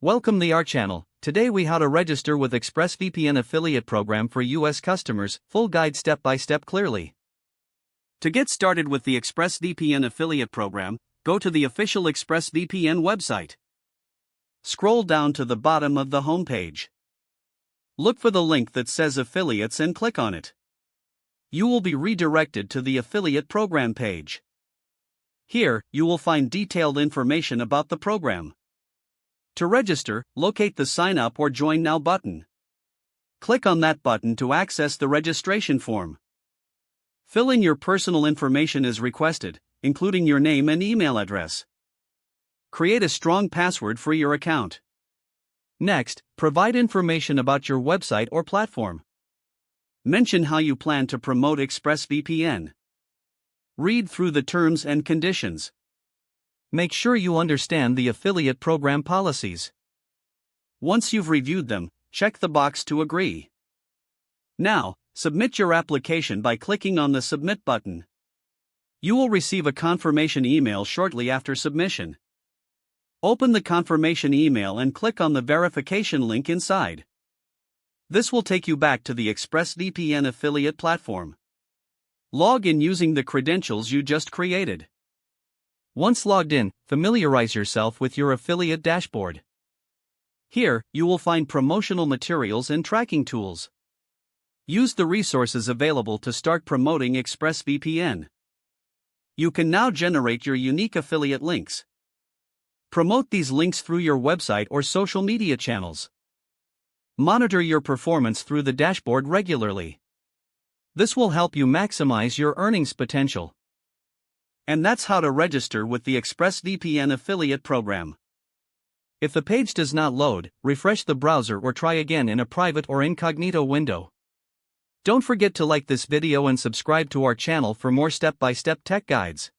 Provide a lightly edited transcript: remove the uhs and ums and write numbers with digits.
Welcome to our channel. Today we how to register with ExpressVPN affiliate program for US customers, full guide step by step clearly. To get started with the ExpressVPN affiliate program, go to the official ExpressVPN website. Scroll down to the bottom of the homepage. Look for the link that says affiliates and click on it. You will be redirected to the affiliate program page. Here, you will find detailed information about the program. To register, locate the Sign Up or Join Now button. Click on that button to access the registration form. Fill in your personal information as requested, including your name and email address. Create a strong password for your account. Next, provide information about your website or platform. Mention how you plan to promote ExpressVPN. Read through the terms and conditions. Make sure you understand the affiliate program policies. Once you've reviewed them, check the box to agree. Now, submit your application by clicking on the Submit button. You will receive a confirmation email shortly after submission. Open the confirmation email and click on the verification link inside. This will take you back to the ExpressVPN affiliate platform. Log in using the credentials you just created. Once logged in, familiarize yourself with your affiliate dashboard. Here, you will find promotional materials and tracking tools. Use the resources available to start promoting ExpressVPN. You can now generate your unique affiliate links. Promote these links through your website or social media channels. Monitor your performance through the dashboard regularly. This will help you maximize your earnings potential. And that's how to register with the ExpressVPN affiliate program. If the page does not load, refresh the browser or try again in a private or incognito window. Don't forget to like this video and subscribe to our channel for more step-by-step tech guides.